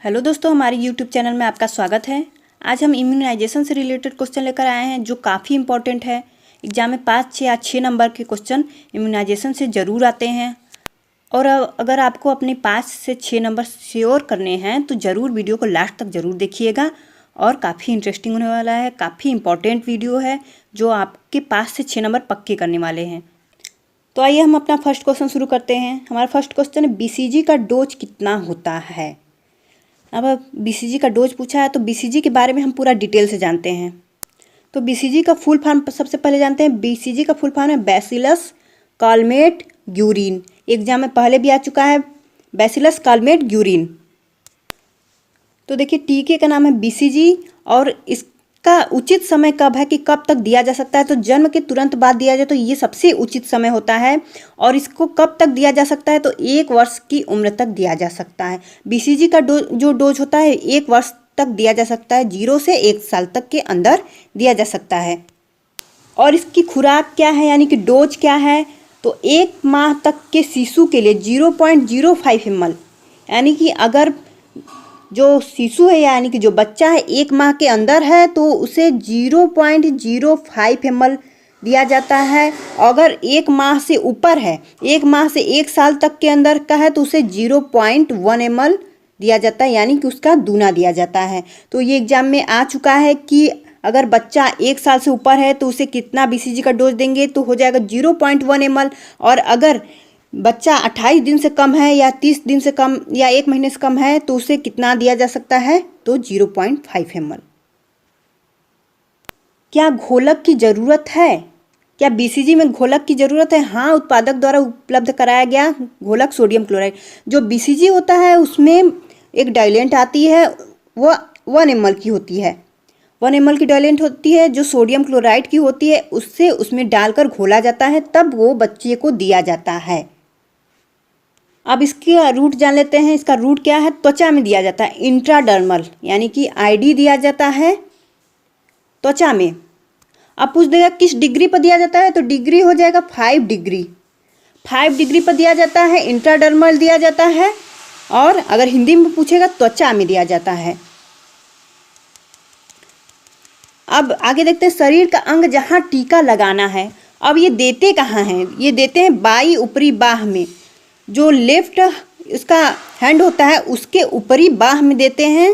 Hello दोस्तों, हमारे YouTube channel में आपका स्वागत है। आज हम इम्यूनाइजेशन से रिलेटेड क्वेश्चन लेकर आए हैं जो काफ़ी इंपॉर्टेंट है। एग्जाम में 5, 6 या 6 नंबर के क्वेश्चन इम्यूनाइजेशन से ज़रूर आते हैं। और अगर आपको अपने 5 से 6 नंबर श्योर करने हैं तो ज़रूर वीडियो को लास्ट तक ज़रूर देखिएगा और काफ़ी इंटरेस्टिंग होने वाला है। काफ़ी इंपॉर्टेंट वीडियो है जो आपके 5 से 6 नंबर पक्के करने वाले हैं। तो आइए हम अपना फर्स्ट क्वेश्चन शुरू करते हैं। हमारा फर्स्ट क्वेश्चन है, BCG का डोज कितना होता है। अब BCG का डोज पूछा है तो BCG के बारे में हम पूरा डिटेल से जानते हैं। तो BCG का फुल फॉर्म सबसे पहले जानते हैं। BCG का फुल फॉर्म है बैसिलस कालमेट ग्यूरिन। एग्जाम में पहले भी आ चुका है, बैसिलस कालमेट ग्यूरिन। तो देखिए, टीके का नाम है BCG और इसका उचित समय कब है कि कब तक दिया जा सकता है। तो जन्म के तुरंत बाद दिया जाए तो ये सबसे उचित समय होता है। और इसको कब तक दिया जा सकता है तो 1 वर्ष की उम्र तक दिया जा सकता है। BCG का जो डोज होता है 1 वर्ष तक दिया जा सकता है, 0 से 1 साल तक के अंदर दिया जा सकता है। और इसकी खुराक क्या है यानी कि डोज क्या है, तो 1 माह तक के शिशु के लिए 0.05 ml, यानी कि अगर जो शिशु है यानी कि जो बच्चा है 1 माह के अंदर है तो उसे 0.05 ml दिया जाता है। अगर 1 माह से ऊपर है, 1 माह से 1 साल तक के अंदर का है तो उसे 0.1 ml दिया जाता है, यानी कि उसका दूना दिया जाता है। तो ये एग्जाम में आ चुका है कि अगर बच्चा 1 साल से ऊपर है तो उसे कितना BCG का डोज देंगे, तो हो जाएगा 0.1 ml। और अगर बच्चा 28 दिन से कम है या 30 दिन से कम या 1 महीने से कम है तो उसे कितना दिया जा सकता है, तो 0.5 ml। क्या घोलक की ज़रूरत है? क्या BCG में घोलक की ज़रूरत है? हाँ, उत्पादक द्वारा उपलब्ध कराया गया घोलक सोडियम क्लोराइड। जो BCG होता है उसमें एक डाइलेंट आती है, वो 1 ml की होती है। 1 ml की डाइलेंट होती है जो सोडियम क्लोराइड की होती है, उससे उसमें डालकर घोला जाता है, तब वो बच्चे को दिया जाता है। अब इसका रूट जान लेते हैं। इसका रूट क्या है, त्वचा में दिया जाता है, इंट्राडर्मल, यानी कि ID दिया जाता है त्वचा में। अब पूछ देगा किस डिग्री पर दिया जाता है, तो डिग्री हो जाएगा 5 डिग्री। 5 डिग्री पर दिया जाता है, इंट्राडर्मल दिया जाता है। और अगर हिंदी में पूछेगा त्वचा में दिया जाता है। अब आगे देखते हैं, शरीर का अंग जहाँ टीका लगाना है। अब ये देते कहाँ हैं, ये देते हैं बाई ऊपरी बाह में। जो लेफ्ट इसका हैंड होता है उसके ऊपरी बाह में देते हैं।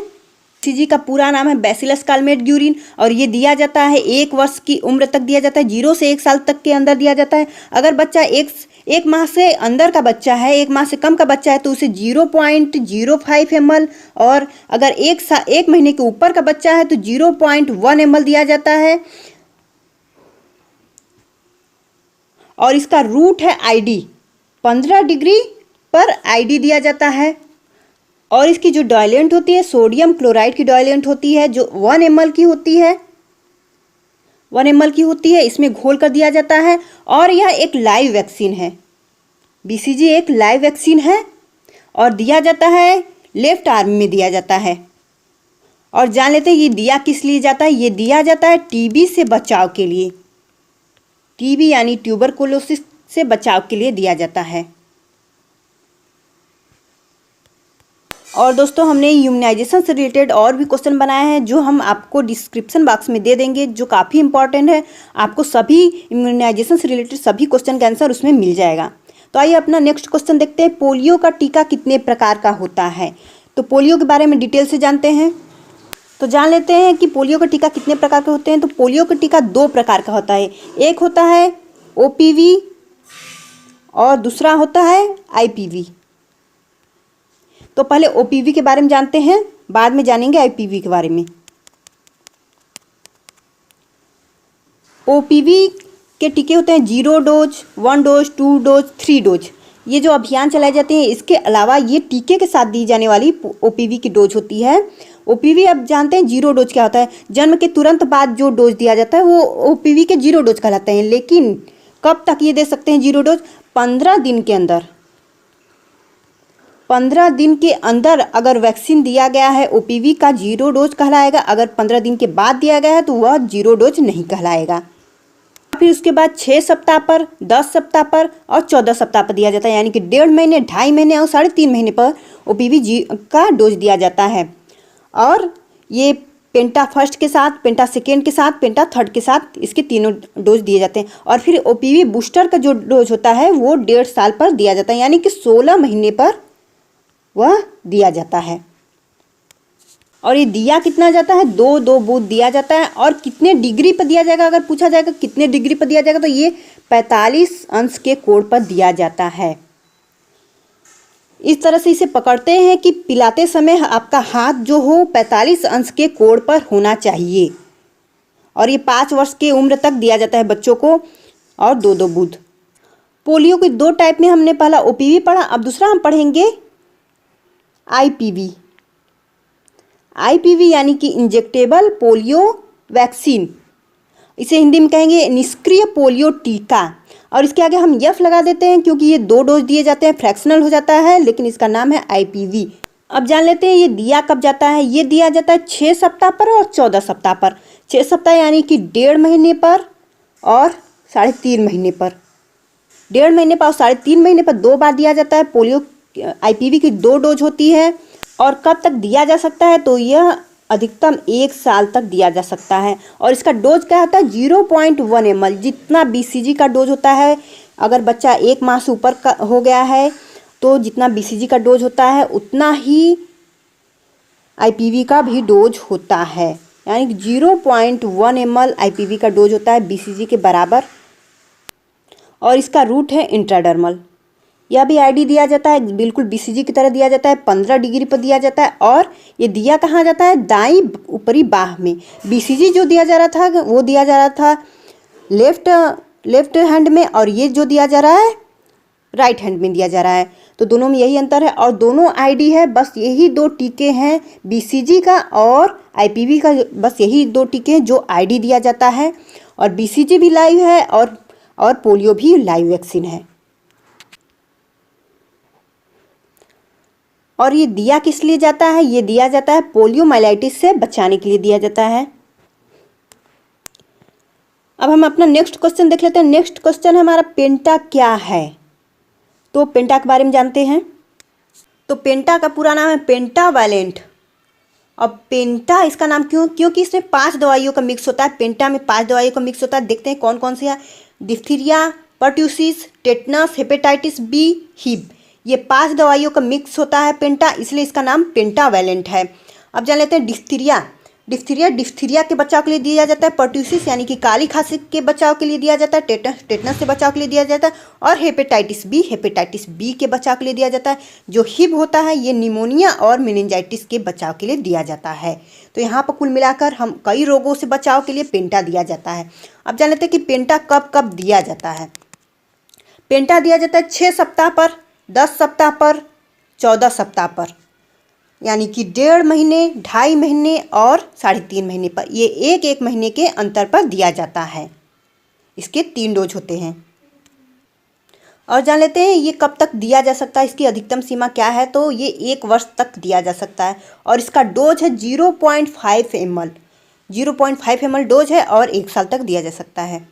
BCG का पूरा नाम है बैसिलस कालमेट ग्यूरिन और ये दिया जाता है 1 वर्ष की उम्र तक दिया जाता है, 0 से 1 साल तक के अंदर दिया जाता है। अगर बच्चा एक माह से अंदर का बच्चा है, 1 माह से कम का बच्चा है तो उसे 0.05 ml। और अगर 1 महीने के ऊपर का बच्चा है तो 0.1 ml दिया जाता है। और इसका रूट है ID, 15 डिग्री पर ID दिया जाता है। और इसकी जो डाइलेंट होती है सोडियम क्लोराइड की डाइलेंट होती है जो 1 ml की होती है, 1 ml की होती है। इसमें घोल कर दिया जाता है। और यह एक लाइव वैक्सीन है। BCG एक लाइव वैक्सीन है और दिया जाता है लेफ्ट आर्म में दिया जाता है। और जान लेते हैं ये दिया किस लिए जाता है। ये दिया जाता है TB से बचाव के लिए। TB यानी ट्यूबरकुलोसिस से बचाव के लिए दिया जाता है। और दोस्तों, हमने इम्यूनाइजेशन से रिलेटेड और भी क्वेश्चन बनाए हैं जो हम आपको डिस्क्रिप्शन बॉक्स में दे देंगे, जो काफ़ी इंपॉर्टेंट है। आपको सभी इम्यूनाइजेशन से रिलेटेड सभी क्वेश्चन का आंसर उसमें मिल जाएगा। तो आइए अपना नेक्स्ट क्वेश्चन देखते हैं। पोलियो का टीका कितने प्रकार का होता है। तो पोलियो के बारे में डिटेल से जानते हैं। तो जान लेते हैं कि पोलियो का टीका कितने प्रकार के होते हैं। तो पोलियो का टीका 2 प्रकार का होता है। एक होता है OPV और दूसरा होता है IPV। तो पहले OPV के बारे में जानते हैं, बाद में जानेंगे IPV के बारे में। OPV के टीके होते हैं 0 डोज, 1 डोज, 2 डोज, 3 डोज। ये जो अभियान चलाए जाते हैं इसके अलावा ये टीके के साथ दी जाने वाली OPV की डोज होती है। OPV अब जानते हैं 0 डोज क्या होता है। जन्म के तुरंत बाद जो डोज दिया जाता है वो OPV के 0 डोज कहलाते हैं। लेकिन कब तक ये दे सकते हैं 0 डोज, 15 दिन के अंदर। 15 दिन के अंदर अगर वैक्सीन दिया गया है OPV का 0 डोज कहलाएगा। अगर 15 दिन के बाद दिया गया है तो वह 0 डोज नहीं कहलाएगा। फिर उसके बाद 6 सप्ताह पर, 10 सप्ताह पर और 14 सप्ताह पर दिया जाता है, यानी कि 1.5 महीने, 2.5 महीने और 3.5 महीने पर OPV का डोज दिया जाता है। और ये पेंटा फर्स्ट के साथ, पेंटा सेकेंड के साथ, पेंटा थर्ड के साथ इसके तीनों डोज दिए जाते हैं। और फिर OPV बूस्टर का जो डोज होता है वो 1.5 साल पर दिया जाता है, यानी कि 16 महीने पर वह दिया जाता है। और ये दिया कितना जाता है, 2 बूंद दिया जाता है। और कितने डिग्री पर दिया जाएगा, अगर पूछा जाएगा कितने डिग्री पर दिया जाएगा, तो ये 45 अंश के कोण पर दिया जाता है। इस तरह से इसे पकड़ते हैं कि पिलाते समय आपका हाथ जो हो 45 अंश के कोण पर होना चाहिए। और ये 5 वर्ष की उम्र तक दिया जाता है बच्चों को, और 2 बूंद। पोलियो के 2 टाइप में हमने पहला OPV पढ़ा, अब दूसरा हम पढ़ेंगे IPV। IPV यानी कि इंजेक्टेबल पोलियो वैक्सीन, इसे हिंदी में कहेंगे निष्क्रिय पोलियो टीका। और इसके आगे हम F लगा देते हैं क्योंकि ये 2 डोज दिए जाते हैं, फ्रैक्शनल हो जाता है, लेकिन इसका नाम है IPV। अब जान लेते हैं ये दिया कब जाता है। ये दिया जाता है 6 सप्ताह पर और 14 सप्ताह पर। 6 सप्ताह यानी कि 1.5 महीने पर और 3.5 महीने पर। 1.5 महीने पर और 3.5 महीने पर 2 बार दिया जाता है। पोलियो IPV की 2 डोज होती है। और कब तक दिया जा सकता है, तो यह अधिकतम 1 साल तक दिया जा सकता है। और इसका डोज क्या होता है, 0.1 ml, जितना BCG का डोज होता है। अगर बच्चा 1 माह से ऊपर का हो गया है तो जितना BCG का डोज होता है उतना ही IPV का भी डोज होता है, यानी कि 0.1 ml IPV का डोज होता है BCG के बराबर। और इसका रूट है इंट्राडर्मल। यह भी ID दिया जाता है, बिल्कुल BCG की तरह दिया जाता है, 15 डिग्री पर दिया जाता है। और ये दिया कहाँ जाता है, दाईं ऊपरी बाह में। BCG जो दिया जा रहा था वो दिया जा रहा था लेफ्ट हैंड में, और ये जो दिया जा रहा है राइट हैंड में दिया जा रहा है। तो दोनों में यही अंतर है, और दोनों ID है। बस यही 2 टीके हैं, BCG का और IPV का, बस यही 2 टीके हैं जो ID दिया जाता है। और BCG भी लाइव है और पोलियो भी लाइव वैक्सीन है। और ये दिया किस लिए जाता है, ये दिया जाता है पोलियोमाइलाइटिस से बचाने के लिए दिया जाता है। अब हम अपना नेक्स्ट क्वेश्चन देख लेते हैं। नेक्स्ट क्वेश्चन है हमारा, पेंटा क्या है। तो पेंटा के बारे में जानते हैं। तो पेंटा का पूरा नाम है पेंटावैलेंट। अब पेंटा इसका नाम क्योंकि इसमें 5 दवाइयों का मिक्स होता है। पेंटा में 5 दवाइयों का मिक्स होता है। देखते हैं कौन कौन सी है। Diphtheria, pertussis, tetanus, hepatitis B, हिब, ये 5 दवाइयों का मिक्स होता है पेंटा, इसलिए इसका नाम पेंटावैलेंट है। अब जान लेते हैं डिप्थीरिया के बचाव के लिए दिया जाता है। पर्ट्यूसिस यानी कि काली खांसी के बचाव के लिए दिया जाता है। टेटनस से बचाव के लिए दिया जाता है। और हेपेटाइटिस B के बचाव के लिए दिया जाता है। जो हिब होता है ये निमोनिया और मेनिंजाइटिस के बचाव के लिए दिया जाता है। तो यहाँ पर कुल मिलाकर हम कई रोगों से बचाव के लिए पेंटा दिया जाता है। अब जान लेते हैं कि पेंटा कब कब दिया जाता है। पेंटा दिया जाता है 6 सप्ताह पर, 10 सप्ताह पर, 14 सप्ताह पर, यानी कि 1.5 महीने, 2.5 महीने और 3.5 महीने पर। ये 1 महीने के अंतर पर दिया जाता है। इसके 3 डोज होते हैं। और जान लेते हैं ये कब तक दिया जा सकता है, इसकी अधिकतम सीमा क्या है। तो ये 1 वर्ष तक दिया जा सकता है। और इसका डोज है 0.5 ml। 0.5 ml डोज है और 1 साल तक दिया जा सकता है।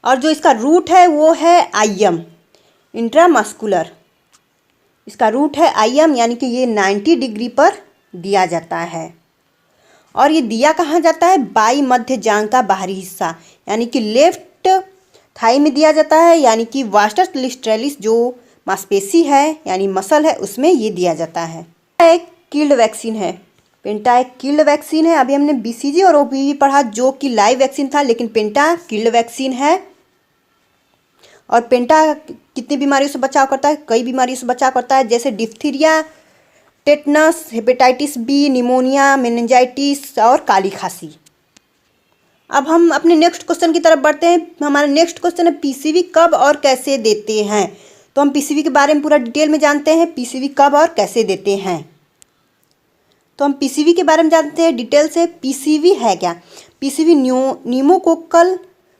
और जो इसका रूट है वो है IM, इंट्रामस्कुलर। इसका रूट है IM, यानी कि ये 90 डिग्री पर दिया जाता है। और ये दिया कहाँ जाता है, बाई मध्य जांघ का बाहरी हिस्सा, यानी कि लेफ्ट थाई में दिया जाता है, यानी कि वास्टस लिस्ट्रेलिस जो मांसपेशी है यानी मसल है उसमें ये दिया जाता है। एक किल्ड वैक्सीन है, पेंटा एक किल्ड वैक्सीन है। अभी हमने BCG और OPV पढ़ा जो कि लाइव वैक्सीन था, लेकिन पेंटा किल्ड वैक्सीन है। और पेंटा कितनी बीमारियों से बचाव करता है, कई बीमारियों से बचाव करता है, जैसे diphtheria, tetanus, hepatitis B, pneumonia, meningitis और काली खांसी। अब हम अपने नेक्स्ट क्वेश्चन की तरफ बढ़ते हैं। हमारा नेक्स्ट क्वेश्चन है PCV कब और कैसे देते हैं। तो हम PCV के बारे में पूरा डिटेल में जानते हैं, PCV कब और कैसे देते हैं। तो हम PCV के बारे में जानते हैं डिटेल से। PCV है क्या, PCV pneumococcal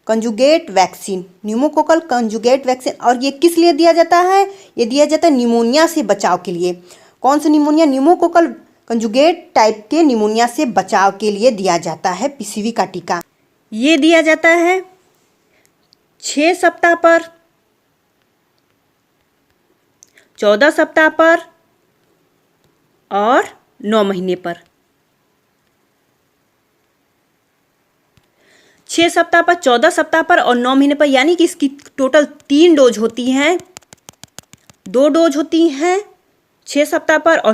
conjugate vaccine, pneumococcal conjugate vaccine. और ये किस लिए दिया जाता है, ये दिया जाता है निमोनिया से बचाव के लिए। कौन सा निमोनिया, न्यूमोकोकल कंजुगेट टाइप के निमोनिया से बचाव के लिए दिया जाता है PCV का टीका। ये दिया जाता है 6 सप्ताह पर, 14 सप्ताह पर और 9 महीने पर। 6 सप्ताह पर, 14 सप्ताह पर और 9 महीने पर, यानी कि इसकी टोटल 3 डोज होती हैं। 2 डोज होती हैं 6 सप्ताह पर और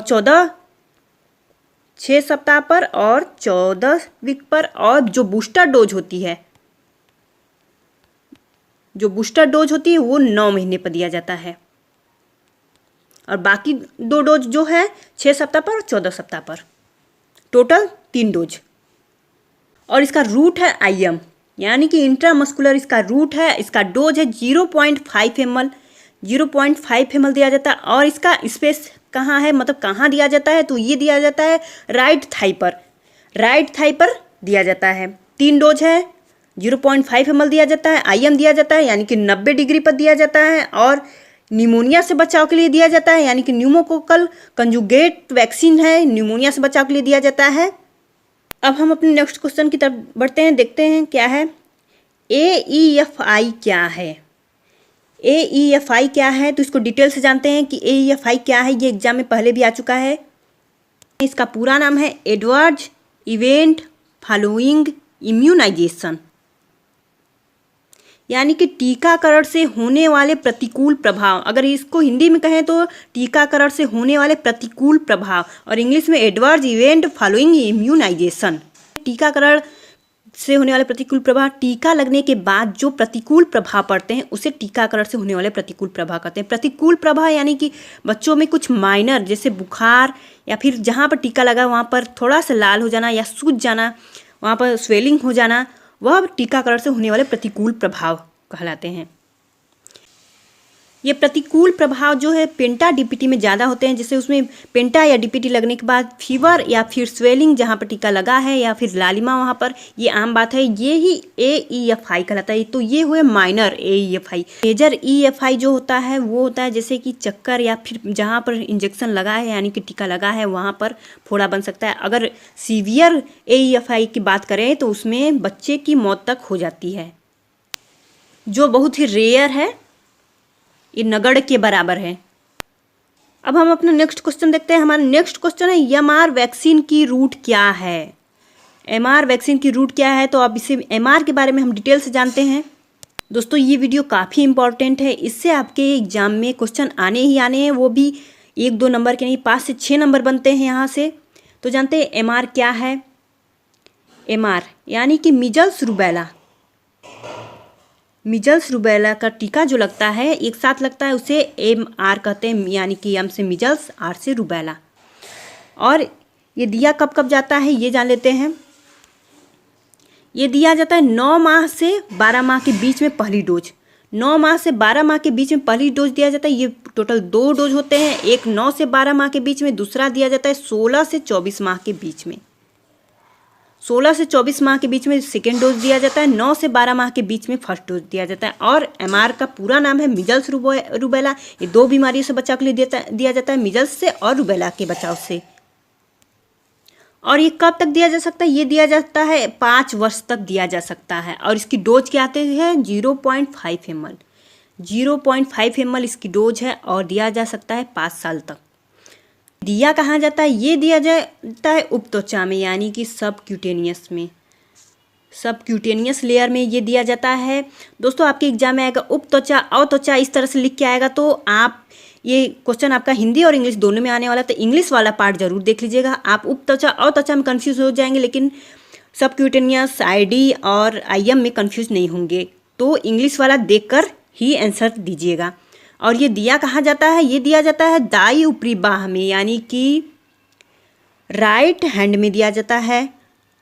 6 सप्ताह पर और 14 वीक पर, और जो बूस्टर डोज होती है, वो 9 महीने पर दिया जाता है। और बाकी 2 डोज जो है 6 सप्ताह पर और 14 सप्ताह पर, टोटल 3 डोज। और इसका रूट है IM, यानी कि इंट्रामस्कुलर इसका रूट है। इसका डोज है 0.5 ml, 0.5 ml दिया जाता है। और इसका स्पेस कहाँ है, मतलब कहाँ दिया जाता है, तो ये दिया जाता है राइट थाई पर, दिया जाता है। 3 डोज है, 0.5 ml दिया जाता है, IM दिया जाता है यानी कि 90 डिग्री पर दिया जाता है, और निमोनिया से बचाव के लिए दिया जाता है, यानी कि न्यूमोकोकल कंजुगेट वैक्सीन है, निमोनिया से बचाव के लिए दिया जाता है। अब हम अपने नेक्स्ट क्वेश्चन की तरफ बढ़ते हैं, देखते हैं क्या है। AEFI क्या है? AEFI क्या है, तो इसको डिटेल से जानते हैं कि AEFI क्या है। ये एग्जाम में पहले भी आ चुका है। इसका पूरा नाम है एडवर्ड इवेंट फॉलोइंग इम्यूनाइजेशन, यानी कि टीकाकरण से होने वाले प्रतिकूल प्रभाव। अगर इसको हिंदी में कहें तो टीकाकरण से होने वाले प्रतिकूल प्रभाव, और इंग्लिश में एडवर्स इवेंट फॉलोइंग इम्यूनाइजेशन। टीकाकरण से होने वाले प्रतिकूल प्रभाव, टीका लगने के बाद जो प्रतिकूल प्रभाव पड़ते हैं उसे टीकाकरण से होने वाले प्रतिकूल प्रभाव कहते हैं। प्रतिकूल प्रभाव यानी कि बच्चों में कुछ माइनर, जैसे बुखार, या फिर जहाँ पर टीका लगा वहाँ पर थोड़ा सा लाल हो जाना या सूज जाना, वहाँ पर स्वेलिंग हो जाना, वह टीकाकरण से होने वाले प्रतिकूल प्रभाव कहलाते हैं। ये प्रतिकूल प्रभाव जो है पेंटा DPT में ज़्यादा होते हैं, जैसे उसमें पेंटा या DPT लगने के बाद फीवर या फिर स्वेलिंग जहाँ पर टीका लगा है, या फिर लालिमा वहाँ पर, ये आम बात है। ये ही AEFI कहलाता है। तो ये हुए माइनर AEFI। मेजर EFI जो होता है वो होता है जैसे कि चक्कर, या फिर जहाँ पर इंजेक्शन लगा है यानी कि टीका लगा है वहाँ पर फोड़ा बन सकता है। अगर सीवियर AEFI की बात करें तो उसमें बच्चे की मौत तक हो जाती है, जो बहुत ही रेयर है, ये नगड़ के बराबर है। अब हम अपना नेक्स्ट क्वेश्चन देखते हैं। हमारा नेक्स्ट क्वेश्चन है MR वैक्सीन की रूट क्या है? MR वैक्सीन की रूट क्या है, तो अब इसे MR के बारे में हम डिटेल से जानते हैं। दोस्तों ये वीडियो काफ़ी इंपॉर्टेंट है, इससे आपके एग्जाम में क्वेश्चन आने ही आने हैं, वो भी 1-2 नंबर के नहीं, 5 से 6 नंबर बनते हैं यहाँ से। तो जानते हैं MR क्या है। MR यानी कि मीजल्स रूबेला। मीजल्स रूबेला का टीका जो लगता है एक साथ लगता है, उसे MR कहते हैं, यानी कि M से मीजल्स, R से रूबेला। और ये दिया कब कब जाता है ये जान लेते हैं। ये दिया जाता है 9 माह से 12 माह के बीच में पहली डोज। 9 माह से 12 माह के बीच में पहली डोज दिया जाता है। ये टोटल 2 डोज होते हैं, एक 9 से 12 माह के बीच में, दूसरा दिया जाता है 16 से 24 माह के बीच में। 16 से 24 माह के बीच में सेकेंड डोज दिया जाता है, 9 से 12 माह के बीच में फर्स्ट डोज दिया जाता है। और MR का पूरा नाम है मीजल्स रूबेला। ये 2 बीमारियों से बचाव के लिए दिया जाता है, मीजल्स से और रूबेला के बचाव से। और ये कब तक दिया जा सकता है? ये दिया जाता है 5 वर्ष तक दिया जा सकता है। और इसकी डोज क्या आते हैं? 0.5 ml। 0.5 ml इसकी डोज है, और दिया जा सकता है 5 साल तक। दिया कहाँ जाता है? ये दिया जाता है उपत्वचा में, यानी कि सबक्यूटेनियस में, सबक्यूटेनियस लेयर में ये दिया जाता है। दोस्तों आपके एग्जाम में आएगा उपत्वचा, अवत्वचा, इस तरह से लिख के आएगा। तो आप ये क्वेश्चन आपका हिंदी और इंग्लिश दोनों में आने वाला, तो इंग्लिश वाला पार्ट जरूर देख लीजिएगा। आप उपत्वचा अवत्वचा में कन्फ्यूज हो जाएंगे, लेकिन सबक्यूटेनियस, ID और IM में कन्फ्यूज नहीं होंगे। तो इंग्लिश वाला देखकर ही आंसर दीजिएगा। और ये दिया कहाँ जाता है? ये दिया जाता है दाई ऊपरी बाह में, यानी कि राइट हैंड में दिया जाता है।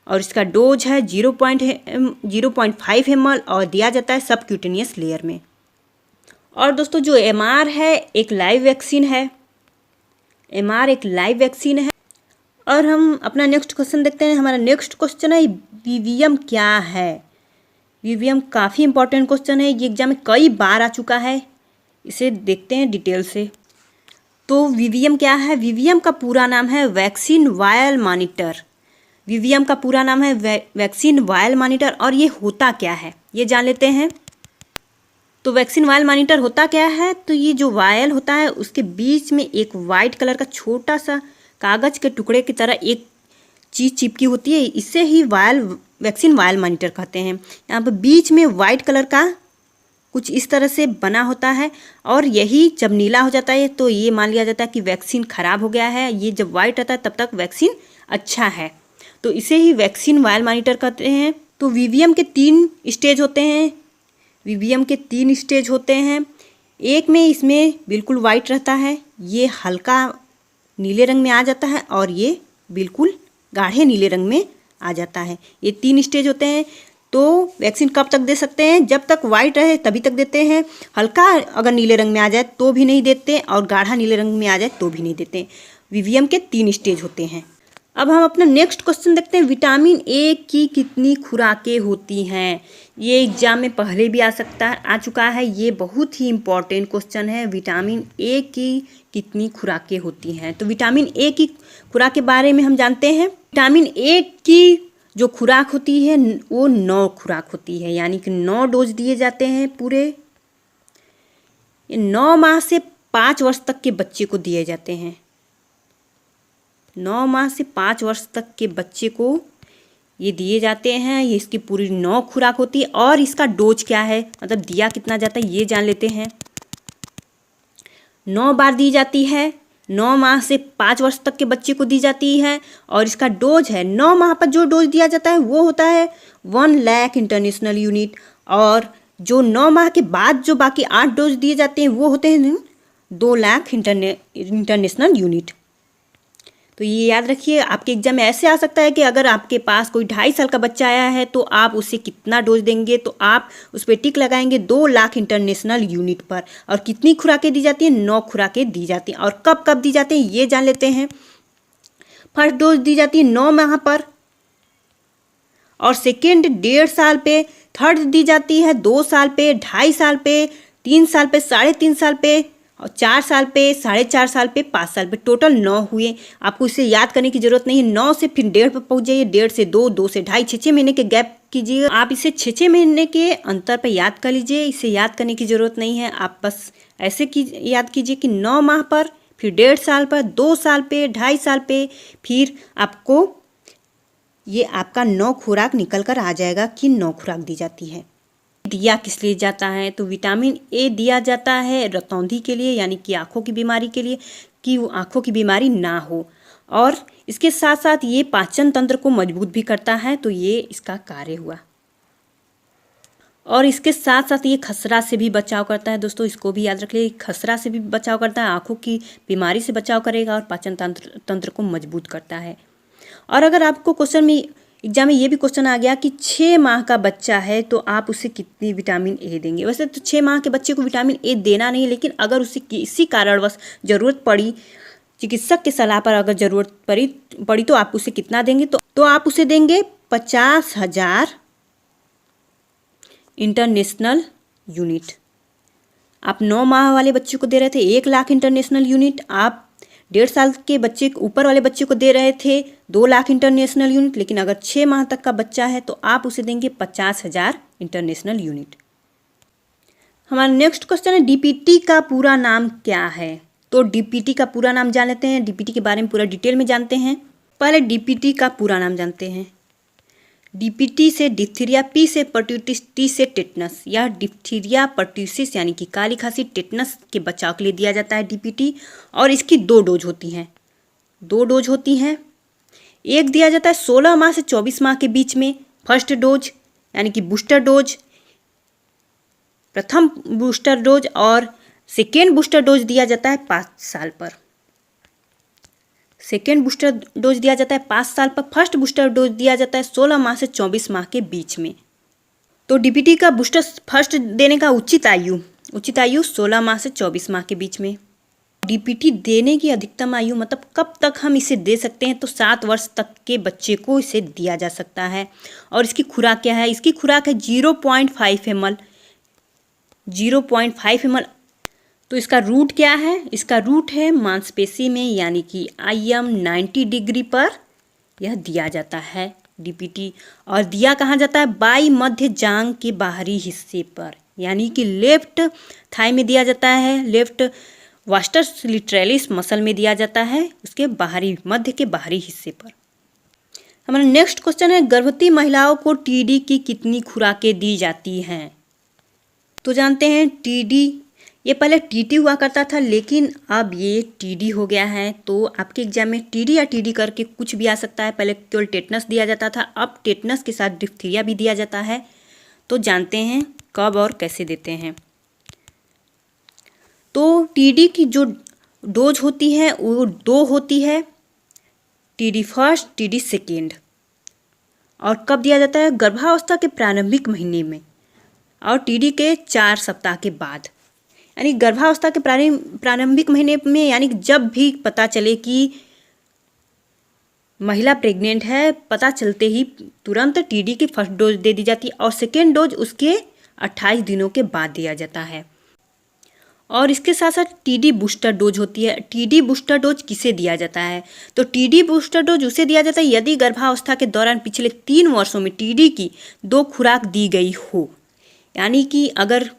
और इसका डोज है 0.5 ml, और दिया जाता है सबक्यूटेनियस लेयर में। और दोस्तों जो MR है एक लाइव वैक्सीन है। MR एक लाइव वैक्सीन है। और हम अपना नेक्स्ट क्वेश्चन देखते हैं। हमारा नेक्स्ट क्वेश्चन है VVM क्या है? VVM काफ़ी इंपॉर्टेंट क्वेश्चन है, ये एग्जाम में कई बार आ चुका है। इसे देखते हैं डिटेल से। तो VVM क्या है? VVM का पूरा नाम है वैक्सीन वायल मॉनिटर। VVM का पूरा नाम है वैक्सीन वायल मॉनिटर। और ये होता क्या है ये जान लेते हैं। तो वैक्सीन वायल मॉनिटर होता क्या है, तो ये जो वायल होता है उसके बीच में एक वाइट कलर का छोटा सा कागज के टुकड़े की तरह एक चीज़ चिपकी होती है, इससे ही वैक्सीन वायल मॉनिटर कहते हैं। यहाँ पर बीच में वाइट कलर का कुछ इस तरह से बना होता है और यही जब नीला हो जाता है तो ये मान लिया जाता है कि वैक्सीन ख़राब हो गया है। ये जब वाइट रहता है तब तक वैक्सीन अच्छा है, तो इसे ही वैक्सीन वायल मॉनिटर कहते हैं। तो वीवीएम के 3 स्टेज होते हैं। वीवीएम के 3 स्टेज होते हैं। एक में इसमें बिल्कुल वाइट रहता है, ये हल्का नीले रंग में आ जाता है और ये बिल्कुल गाढ़े नीले रंग में आ जाता है। ये 3 स्टेज होते हैं। तो वैक्सीन कब तक दे सकते हैं, जब तक वाइट रहे तभी तक देते हैं। हल्का अगर नीले रंग में आ जाए तो भी नहीं देते और गाढ़ा नीले रंग में आ जाए तो भी नहीं देते। वीवीएम के 3 स्टेज होते हैं। अब हम अपना नेक्स्ट क्वेश्चन देखते हैं, विटामिन ए की कितनी खुराकें होती हैं। ये एग्जाम में पहले भी आ चुका है। ये बहुत ही इम्पॉर्टेंट क्वेश्चन है, विटामिन ए की कितनी खुराकें होती हैं। तो विटामिन ए की खुराक के बारे में हम जानते हैं। विटामिन ए की जो खुराक होती है वो 9 खुराक होती है, यानी कि 9 डोज दिए जाते हैं पूरे। 9 माह से 5 वर्ष तक के बच्चे को दिए जाते हैं। 9 माह से 5 वर्ष तक के बच्चे को ये दिए जाते हैं। ये इसकी पूरी 9 खुराक होती है। और इसका डोज क्या है, मतलब दिया कितना जाता है, ये जान लेते हैं। 9 बार दी जाती है। 9 माह से 5 वर्ष तक के बच्चे को दी जाती है और इसका डोज है 9 माह पर जो डोज दिया जाता है वो होता है 1 लाख इंटरनेशनल यूनिट। और जो 9 माह के बाद जो बाकी 8 डोज दिए जाते हैं वो होते हैं 2 लाख इंटरनेशनल यूनिट। तो ये याद रखिए, आपके एग्जाम में ऐसे आ सकता है कि अगर आपके पास कोई 2.5 साल का बच्चा आया है तो आप उसे कितना डोज देंगे, तो आप उस पर टिक लगाएंगे 2 लाख इंटरनेशनल यूनिट पर। और कितनी खुराकें दी जाती हैं, 9 खुराकें दी जाती हैं। और कब कब दी जाती हैं ये जान लेते हैं। फर्स्ट डोज दी जाती है 9 माह पर और सेकेंड 1.5 साल पे, थर्ड दी जाती है 2 साल पे, 2.5 साल पे, 3 साल पे, 3.5 साल पे और 4 साल पे, 4.5 साल पे, 5 साल पे। टोटल 9 हुए। आपको इसे याद करने की जरूरत नहीं है। 9 से फिर 1.5 पे पहुंच जाइए, 1.5 से 2, 2 से 2.5, 6 महीने के गैप कीजिए। आप इसे 6 महीने के अंतर पे याद कर लीजिए। इसे याद करने की जरूरत नहीं है। आप बस ऐसे याद कीजिए कि 9 माह पर, फिर 1.5 साल पर, 2 साल पे, 2.5 साल पे, फिर आपको ये आपका 9 खुराक निकल कर आ जाएगा कि 9 खुराक दी जाती है। दिया किस लिए जाता है, तो विटामिन ए दिया जाता है रतौंधी के लिए, यानी कि आँखों की बीमारी के लिए, कि वो आँखों की बीमारी ना हो। और इसके साथ साथ ये पाचन तंत्र को मजबूत भी करता है, तो ये इसका कार्य हुआ। और इसके साथ साथ ये खसरा से भी बचाव करता है। दोस्तों इसको भी याद रख लीजिए, खसरा से भी बचाव करता है, आँखों की बीमारी से बचाव करेगा और पाचन तंत्र को मजबूत करता है। और अगर आपको क्वेश्चन में एग्जाम में ये भी क्वेश्चन आ गया कि 6 माह का बच्चा है तो आप उसे कितनी विटामिन ए देंगे। वैसे तो 6 माह के बच्चे को विटामिन ए देना नहीं, लेकिन अगर उसे किसी कारणवश ज़रूरत पड़ी, चिकित्सक की सलाह पर अगर ज़रूरत पड़ी तो आप उसे कितना देंगे, तो आप उसे देंगे 50,000 इंटरनेशनल यूनिट। आप 9 माह वाले बच्चे को दे रहे थे 1 लाख इंटरनेशनल यूनिट। आप 1.5 साल के बच्चे ऊपर वाले बच्चे को दे रहे थे 2 लाख इंटरनेशनल यूनिट, लेकिन अगर 6 माह तक का बच्चा है तो आप उसे देंगे 50,000 इंटरनेशनल यूनिट। हमारा नेक्स्ट क्वेश्चन है, डीपीटी का पूरा नाम क्या है। तो डीपीटी का पूरा नाम जान लेते हैं। डीपीटी के बारे में पूरा डिटेल में जानते हैं। पहले डीपीटी का पूरा नाम जानते हैं। डीपीटी से डिप्थीरिया, पी से पर्ट्यूसिस, टी से टेटनस। यह डिप्थीरिया पर्ट्यूसिस यानी कि काली खांसी, टेटनस के बचाव के लिए दिया जाता है डीपीटी। और इसकी 2 डोज होती हैं। 2 डोज होती हैं। एक दिया जाता है 16 माह से 24 माह के बीच में, फर्स्ट डोज यानी कि बूस्टर डोज, प्रथम बूस्टर डोज। और सेकेंड बूस्टर डोज दिया जाता है 5 साल पर। सेकेंड बूस्टर डोज दिया जाता है 5 साल पर। फर्स्ट बूस्टर डोज दिया जाता है 16 माह से 24 माह के बीच में। तो डीपीटी का बूस्टर फर्स्ट देने का उचित आयु 16 माह से 24 माह के बीच में। डीपीटी देने की अधिकतम आयु मतलब कब तक हम इसे दे सकते हैं, तो 7 वर्ष तक के बच्चे को इसे दिया जा सकता है। और इसकी खुराक क्या है, इसकी खुराक है 0.5 ml। 0.5 ml। तो इसका रूट क्या है, इसका रूट है मांसपेशी में, यानी कि IM 90 डिग्री पर यह दिया जाता है डीपीटी। और दिया कहाँ जाता है, बाई मध्य जांघ के बाहरी हिस्से पर, यानी कि लेफ्ट थाई में दिया जाता है, लेफ्ट वास्टर्स लिटरेलिस मसल में दिया जाता है, उसके बाहरी मध्य के बाहरी हिस्से पर। हमारा नेक्स्ट क्वेश्चन है, गर्भवती महिलाओं को टीडी की कितनी खुराकें दी जाती हैं? तो जानते हैं टीडी, ये पहले टीटी हुआ करता था लेकिन अब ये टीडी हो गया है। तो आपके एग्जाम में टीडी या टीडी करके कुछ भी आ सकता है। पहले केवल टेटनस दिया जाता था, अब टेटनस के साथ डिप्थीरिया भी दिया जाता है। तो जानते हैं कब और कैसे देते हैं। तो टीडी की जो डोज होती है वो 2 होती है, टीडी फर्स्ट, टीडी सेकेंड। और कब दिया जाता है? गर्भावस्था के प्रारंभिक महीने में और टीडी के 4 सप्ताह के बाद, यानी गर्भावस्था के प्रारंभिक महीने में, यानी जब भी पता चले कि महिला प्रेग्नेंट है, पता चलते ही तुरंत टीडी की फर्स्ट डोज दे दी जाती है और सेकेंड डोज उसके 28 दिनों के बाद दिया जाता है। और इसके साथ साथ टीडी बूस्टर डोज होती है। टीडी बूस्टर डोज किसे दिया जाता है? तो टीडी बूस्टर डोज उसे दिया जाता है यदि गर्भावस्था के दौरान पिछले 3 वर्षों में टीडी की 2 खुराक दी गई हो। यानी कि अगर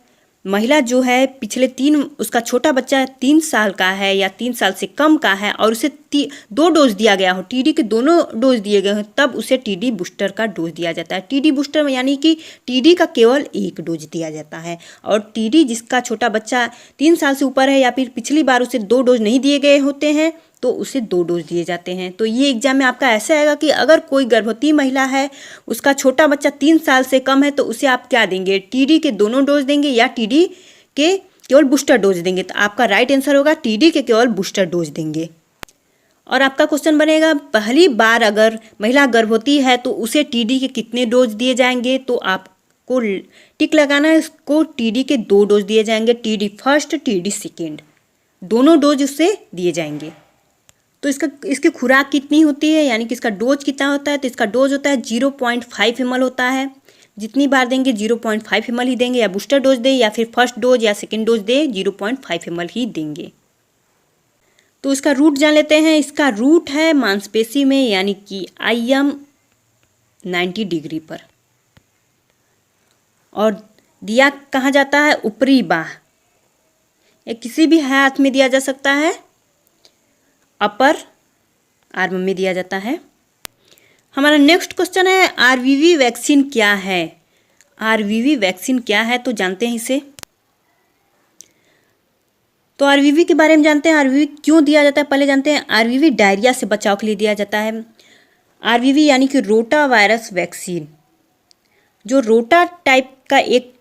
महिला जो है पिछले 3, उसका छोटा बच्चा 3 साल का है या 3 साल से कम का है और उसे 2 डोज दिया गया हो, टीडी के दोनों डोज दिए गए हो, तब उसे टीडी बूस्टर का डोज दिया जाता है। टीडी बूस्टर में यानी कि टीडी का केवल 1 डोज दिया जाता है। और टीडी जिसका छोटा बच्चा 3 साल से ऊपर है या फिर पिछली बार उसे 2 डोज नहीं दिए गए होते हैं तो उसे 2 डोज दिए जाते हैं। तो ये एग्जाम में आपका ऐसा आएगा कि अगर कोई गर्भवती महिला है, उसका छोटा बच्चा 3 साल से कम है, तो उसे आप क्या देंगे? टीडी के दोनों डोज देंगे या टीडी के केवल बूस्टर डोज देंगे? तो आपका राइट आंसर होगा टीडी के केवल बूस्टर डोज देंगे। और आपका क्वेश्चन बनेगा, पहली बार अगर महिला गर्भवती है तो उसे टीडी के कितने डोज दिए जाएंगे? तो आपको टिक लगाना है, इसको टीडी के 2 डोज दिए जाएंगे, टीडी फर्स्ट, टीडी सेकेंड, दोनों डोज उससे दिए जाएंगे। तो इसकी खुराक कितनी होती है, यानी कि इसका डोज कितना होता है? तो इसका डोज होता है 0.5 ml होता है। जितनी बार देंगे 0.5 ml ही देंगे, या बूस्टर डोज दे या फिर फर्स्ट डोज या सेकेंड डोज दे 0.5 ml ही देंगे। तो इसका रूट जान लेते हैं। इसका रूट है मांसपेशी में, यानी कि IM 90 डिग्री पर। और दिया कहाँ जाता है? ऊपरी बाह, या किसी भी हाथ में दिया जा सकता है, अपर आर्म में दिया जाता है। हमारा नेक्स्ट क्वेश्चन है, RVV वैक्सीन क्या है? RVV वैक्सीन क्या है? तो जानते हैं इसे। तो RVV के बारे में जानते हैं। RVV क्यों दिया जाता है पहले जानते हैं। RVV डायरिया से बचाव के लिए दिया जाता है। RVV यानी कि रोटा वायरस वैक्सीन, जो रोटा टाइप का एक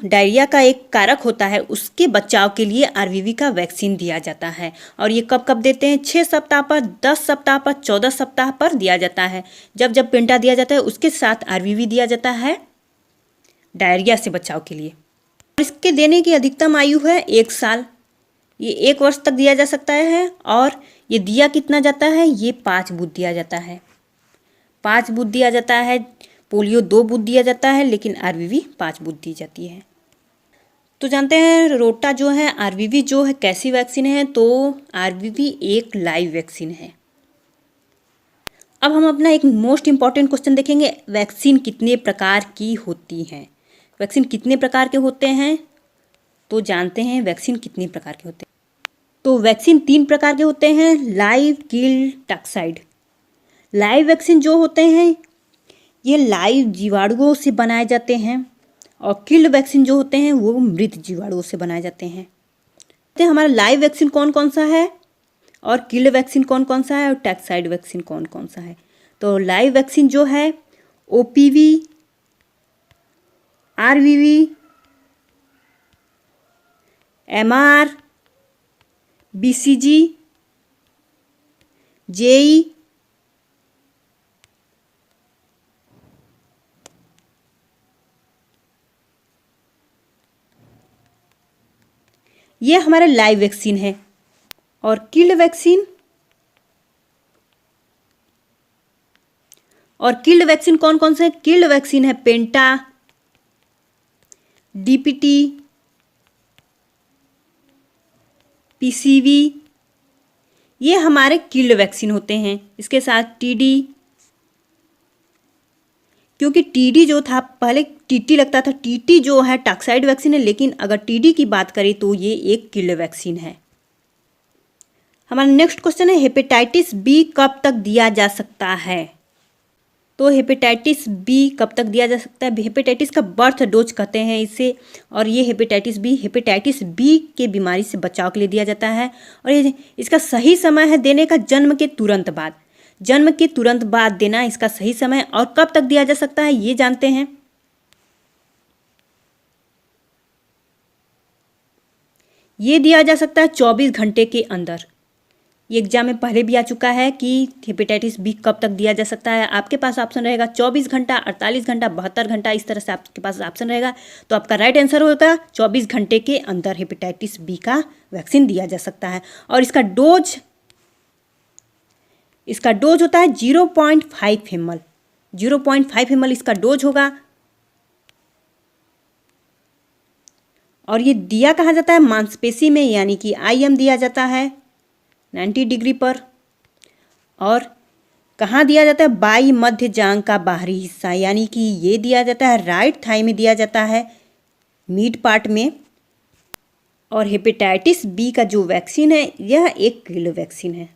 डायरिया का एक कारक होता है, उसके बचाव के लिए RVV का वैक्सीन दिया जाता है। और ये कब कब देते हैं? 6 सप्ताह पर, 10 सप्ताह पर, 14 सप्ताह पर दिया जाता है। जब जब पेंटा दिया जाता है उसके साथ RVV दिया जाता है डायरिया से बचाव के लिए। इसके देने की अधिकतम आयु है 1 साल, ये 1 वर्ष तक दिया जा सकता है। और ये दिया कितना जाता है? ये 5 बूथ दिया जाता है, 5 बूथ दिया जाता है। पोलियो 2 बूथ दिया जाता है, लेकिन RVV 5 बूथ दी जाती है। तो जानते हैं रोटा जो है, RVV जो है कैसी वैक्सीन है? तो RVV एक लाइव वैक्सीन है। अब हम अपना एक मोस्ट इम्पॉर्टेंट क्वेश्चन देखेंगे, वैक्सीन कितने प्रकार की होती हैं? वैक्सीन कितने प्रकार के होते हैं? तो जानते हैं वैक्सीन कितने प्रकार के होते हैं। तो वैक्सीन 3 प्रकार के होते हैं, लाइव, किल, टॉक्साइड। लाइव वैक्सीन जो होते हैं ये लाइव जीवाणुओं से बनाए जाते हैं, और किल्ड वैक्सीन जो होते हैं वो मृत जीवाणुओं से बनाए जाते हैं। तो हमारा लाइव वैक्सीन कौन कौन सा है, और किल्ड वैक्सीन कौन कौन सा है, और टॉक्साइड वैक्सीन कौन कौन सा है? तो लाइव वैक्सीन जो है OPV, RVV, MR, BCG, JE, ये हमारा लाइव वैक्सीन है। और किल्ड वैक्सीन, कौन कौन से है? किल्ड वैक्सीन है पेंटा, DPT, PCV, ये हमारे किल्ड वैक्सीन होते हैं। इसके साथ TD, क्योंकि TD जो था पहले टीटी लगता था। टीटी जो है टॉक्साइड वैक्सीन है, लेकिन अगर टीडी की बात करें तो ये एक किलर वैक्सीन है। हमारा नेक्स्ट क्वेश्चन है हेपेटाइटिस बी कब तक दिया जा सकता है। तो हेपेटाइटिस बी कब तक दिया जा सकता है। हेपेटाइटिस का बर्थ डोज कहते हैं इसे, और ये हेपेटाइटिस बी के बीमारी से बचाव के लिए दिया जाता है। और ये इसका सही समय है देने का जन्म के तुरंत बाद। जन्म के तुरंत बाद देना इसका सही समय। और कब तक दिया जा सकता है ये जानते हैं। ये दिया जा सकता है 24 घंटे के अंदर। ये एग्जाम में पहले भी आ चुका है कि हेपेटाइटिस बी कब तक दिया जा सकता है। आपके पास ऑप्शन रहेगा 24 घंटा, 48 घंटा, 72 घंटा, इस तरह से आपके पास ऑप्शन रहेगा। तो आपका राइट आंसर होगा 24 घंटे के अंदर हेपेटाइटिस बी का वैक्सीन दिया जा सकता है। और इसका डोज होता है 0.5 ml। 0.5 ml इसका डोज होगा। और ये दिया कहाँ जाता है, मांसपेशी में, यानी कि IM दिया जाता है 90 डिग्री पर। और कहाँ दिया जाता है, बाई मध्य जांघ का बाहरी हिस्सा, यानी कि ये दिया जाता है राइट थाई में दिया जाता है, मिड पार्ट में। और हेपेटाइटिस बी का जो वैक्सीन है यह एक किलर वैक्सीन है।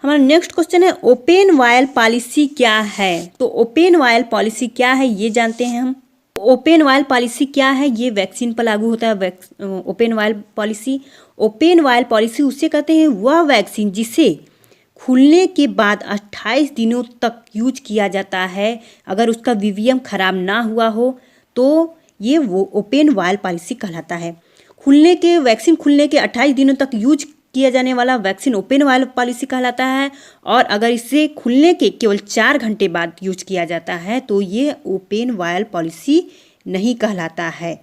हमारा नेक्स्ट क्वेश्चन है ओपन वायल पॉलिसी क्या है। तो ओपन वायल पॉलिसी क्या है ये जानते हैं हम। ओपन वायल पॉलिसी क्या है, ये वैक्सीन पर लागू होता है। ओपन वायल पॉलिसी उसे कहते हैं वह वैक्सीन जिसे खुलने के बाद 28 दिनों तक यूज किया जाता है। अगर उसका वीवीएम खराब ना हुआ हो तो ये वो ओपन वायल पॉलिसी कहलाता है। वैक्सीन खुलने के 28 दिनों तक यूज किया जाने वाला वैक्सीन ओपन वायल पॉलिसी कहलाता है। और अगर इसे खुलने के केवल 4 घंटे बाद यूज किया जाता है तो ये ओपन वायल पॉलिसी नहीं कहलाता है।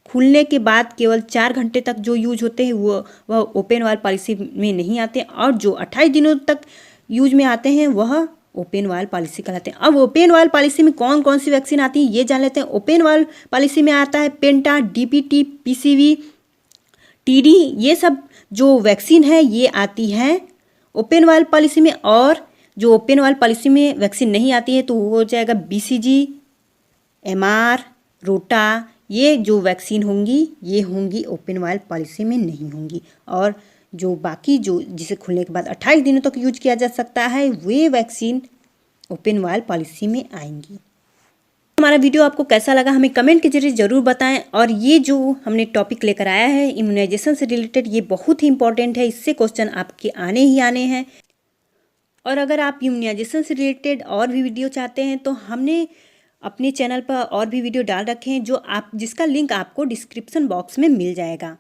खुलने के बाद केवल 4 घंटे तक जो यूज होते हैं वह ओपन वायल पॉलिसी में नहीं आते, और जो 28 दिनों तक यूज में आते हैं वह ओपन वायल पॉलिसी कहलाते हैं। अब ओपन वायल पॉलिसी में कौन कौन सी वैक्सीन आती है ये जान लेते हैं। ओपन वायल पॉलिसी में आता है पेंटा, DPT, PCV, TD, ये सब जो वैक्सीन है ये आती है ओपन वायल पॉलिसी में। और जो ओपन वायल पॉलिसी में वैक्सीन नहीं आती है तो वो हो जाएगा BCG, MR, रोटा। ये जो वैक्सीन होंगी ये होंगी ओपन वायल पॉलिसी में नहीं होंगी। और जो बाकी जो जिसे खुलने के बाद 28 दिनों तक यूज किया जा सकता है वे वैक्सीन ओपन वायल पॉलिसी में आएंगी। हमारा वीडियो आपको कैसा लगा हमें कमेंट के जरिए ज़रूर बताएं। और ये जो हमने टॉपिक लेकर आया है इम्यूनाइजेशन से रिलेटेड, ये बहुत ही इंपॉर्टेंट है। इससे क्वेश्चन आपके आने ही आने हैं। और अगर आप इम्यूनाइजेशन से रिलेटेड और भी वीडियो चाहते हैं तो हमने अपने चैनल पर और भी वीडियो डाल रखे हैं जिसका लिंक आपको डिस्क्रिप्शन बॉक्स में मिल जाएगा।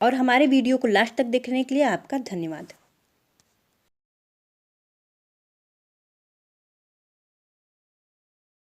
और हमारे वीडियो को लास्ट तक देखने के लिए आपका धन्यवाद।